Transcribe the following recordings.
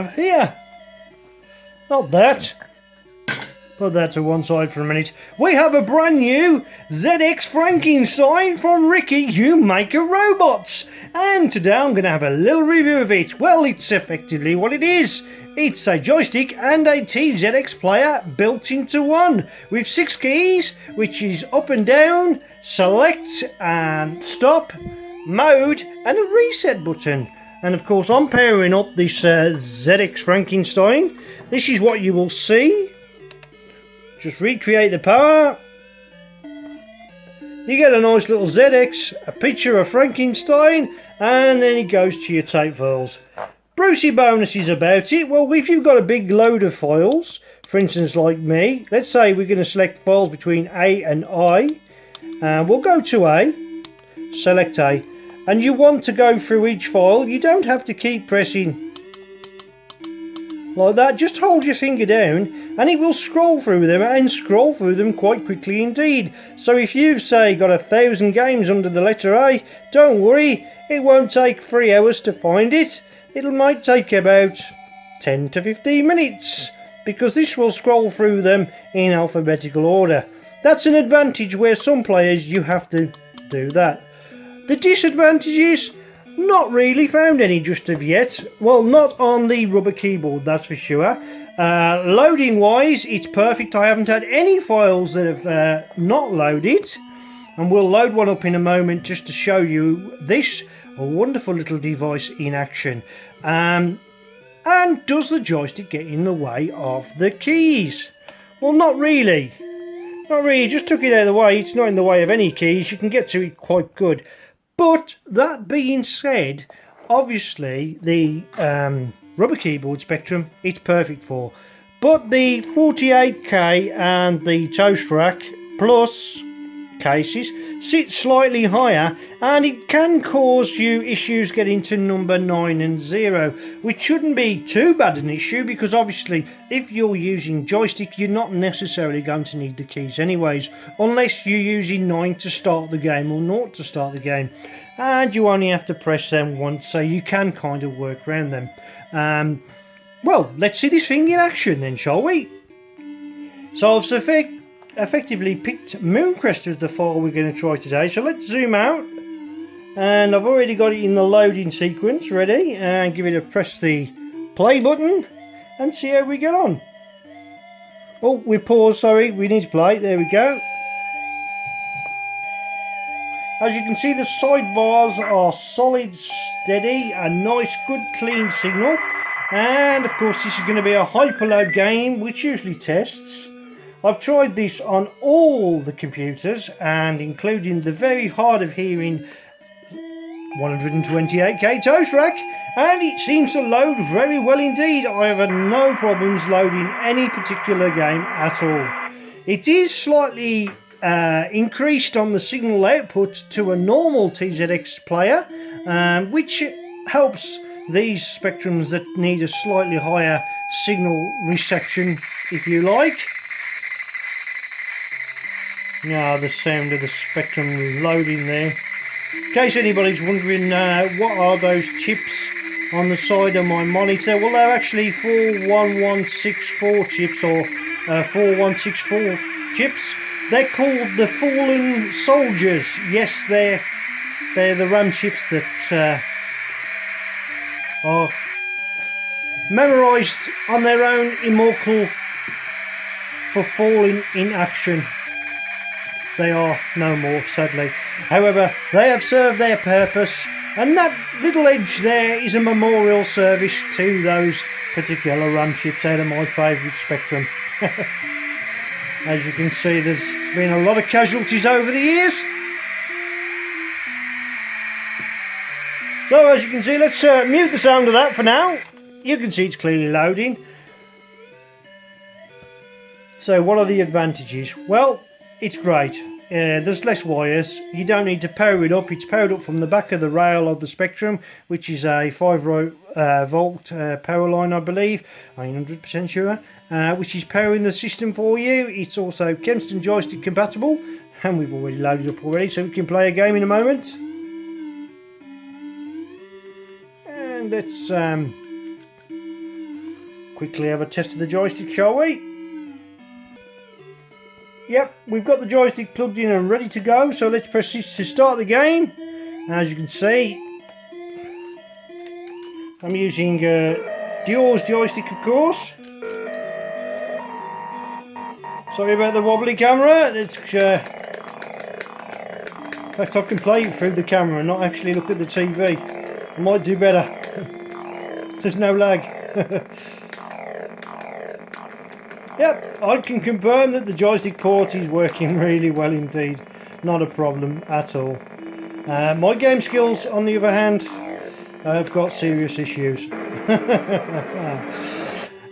have here. Not that. Put that to one side for a minute. We have a brand new ZX Frankenstein from Ricky You Maker Robots. And today I'm going to have a little review of it. Well, it's effectively what it is. It's a joystick and a TZX player built into one with 6 keys, which is up and down, select and stop, mode and a reset button. And of course I'm powering up this ZX Frankenstein. This is what you will see. Just recreate the power. You get a nice little ZX, a picture of Frankenstein, and then it goes to your tape files. Brucey bonuses about it. Well, if you've got a big load of files, for instance like me, let's say we're going to select files between A and I, and we'll go to A, select A, and you want to go through each file. You don't have to keep pressing like that. Just hold your finger down and it will scroll through them, and scroll through them quite quickly indeed. So if you've say got 1,000 games under the letter A, don't worry, it won't take 3 hours to find it. It might take about 10 to 15 minutes, because this will scroll through them in alphabetical order. That's an advantage where some players you have to do that. The disadvantages, not really found any just of yet. Well, not on the rubber keyboard, that's for sure. Loading wise, it's perfect. I haven't had any files that have not loaded, and we'll load one up in a moment just to show you this wonderful little device in action. And does the joystick get in the way of the keys? Well, not really. Not really, just took it out of the way. It's not in the way of any keys. You can get to it quite good. But that being said, obviously the rubber keyboard Spectrum it's perfect for. But the 48K and the Toast Rack Plus cases sit slightly higher, and it can cause you issues getting to number 9 and 0, which shouldn't be too bad an issue, because obviously if you're using joystick you're not necessarily going to need the keys anyways, unless you're using 9 to start the game or 0 to start the game, and you only have to press them once, so you can kind of work around them. Well, let's see this thing in action then, shall we? So I've effectively picked Mooncrest as the file we're going to try today, so let's zoom out, and I've already got it in the loading sequence ready, and give it a press the play button and see how we get on. Oh, we pause, sorry, we need to play, there we go. As you can see, the sidebars are solid, steady, a nice good clean signal, and of course this is going to be a hyperload game which usually tests. I've tried this on all the computers, and including the very hard of hearing 128K Toast Rack, and it seems to load very well indeed. I have had no problems loading any particular game at all. It is slightly increased on the signal output to a normal TZX player, which helps these Spectrums that need a slightly higher signal reception, if you like. Now the sound of the Spectrum loading there. In case anybody's wondering what are those chips on the side of my monitor, well, they're actually 41164 chips, or 4164 chips. They're called the Fallen Soldiers. Yes, they're the RAM chips that are memorised on their own, immortal for falling in action. They are no more, sadly. However, they have served their purpose, and that little edge there is a memorial service to those particular RAM chips out of my favourite Spectrum. As you can see, there's been a lot of casualties over the years. So as you can see, let's mute the sound of that for now. You can see it's clearly loading. So what are the advantages? Well, it's great. There's less wires. You don't need to power it up. It's powered up from the back of the rail of the Spectrum, which is a 5 volt power line, I believe. I'm 100% sure. Which is powering the system for you. It's also Kempston joystick compatible, and we've already loaded up already, so we can play a game in a moment. And let's quickly have a test of the joystick, shall we? Yep, we've got the joystick plugged in and ready to go, so let's press this to start the game. As you can see, I'm using Dior's joystick, of course. Sorry about the wobbly camera. In fact, I can play it through the camera and not actually look at the TV. I might do better. There's no lag. Yep, I can confirm that the joystick port is working really well indeed. Not a problem at all. My game skills, on the other hand, have got serious issues.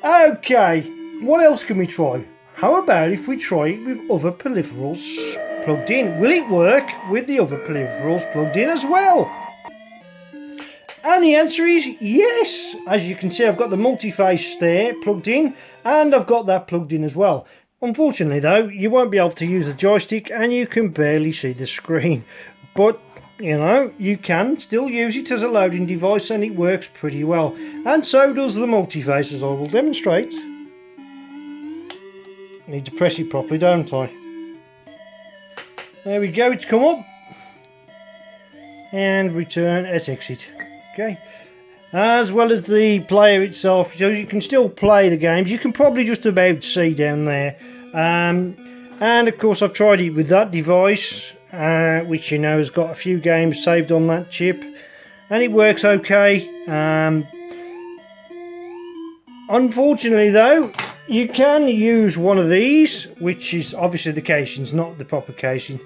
Okay, what else can we try? How about if we try it with other peripherals plugged in? Will it work with the other peripherals plugged in as well? And the answer is yes. As you can see, I've got the multi-face there plugged in, and I've got that plugged in as well. Unfortunately though, you won't be able to use the joystick and you can barely see the screen. But, you know, you can still use it as a loading device and it works pretty well. And so does the multi-face, as I will demonstrate. Need to press it properly, don't I? There we go, it's come up. And return as exit. Okay. As well as the player itself, so you can still play the games. You can probably just about see down there. And of course I've tried it with that device, which you know has got a few games saved on that chip. And it works okay. Unfortunately though, you can use one of these, which is obviously the casing's not the proper casing.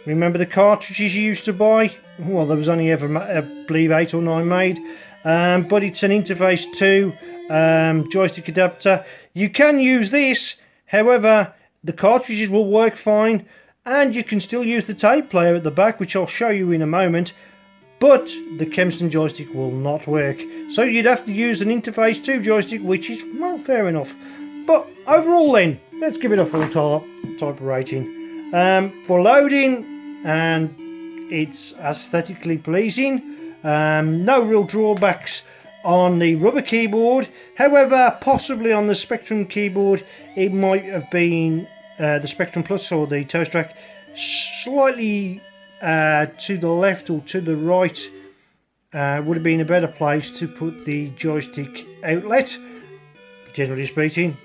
Remember the cartridges you used to buy? Well, there was only ever, I believe, 8 or 9 made. But it's an interface 2 joystick adapter. You can use this, however, the cartridges will work fine, and you can still use the tape player at the back, which I'll show you in a moment. But the Kempston joystick will not work. So you'd have to use an interface 2 joystick, which is, well, fair enough. But overall then, let's give it a full type rating. For loading, and it's aesthetically pleasing. No real drawbacks on the rubber keyboard. However, possibly on the Spectrum keyboard, it might have been the Spectrum Plus or the Toast Track slightly to the left or to the right. Would have been a better place to put the joystick outlet, generally speaking.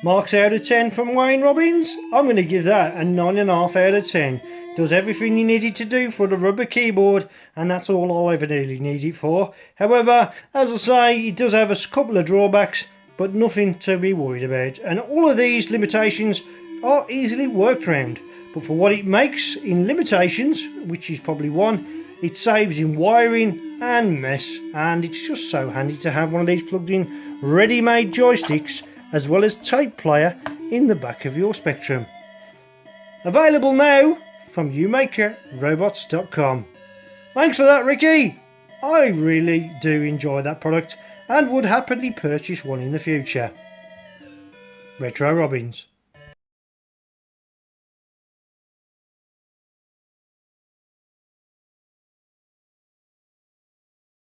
Marks out of 10 from Wayne Robbins. I'm going to give that a 9.5 out of 10. Does everything you needed to do for the rubber keyboard, and that's all I'll ever really need it for. However, as I say, it does have a couple of drawbacks, but nothing to be worried about. And all of these limitations are easily worked around. But for what it makes in limitations, which is probably one, it saves in wiring and mess. And it's just so handy to have one of these plugged in ready-made joysticks, as well as tape player in the back of your Spectrum. Available now from umakerrobots.com. Thanks for that, Ricky. I really do enjoy that product and would happily purchase one in the future. Retro Robbins.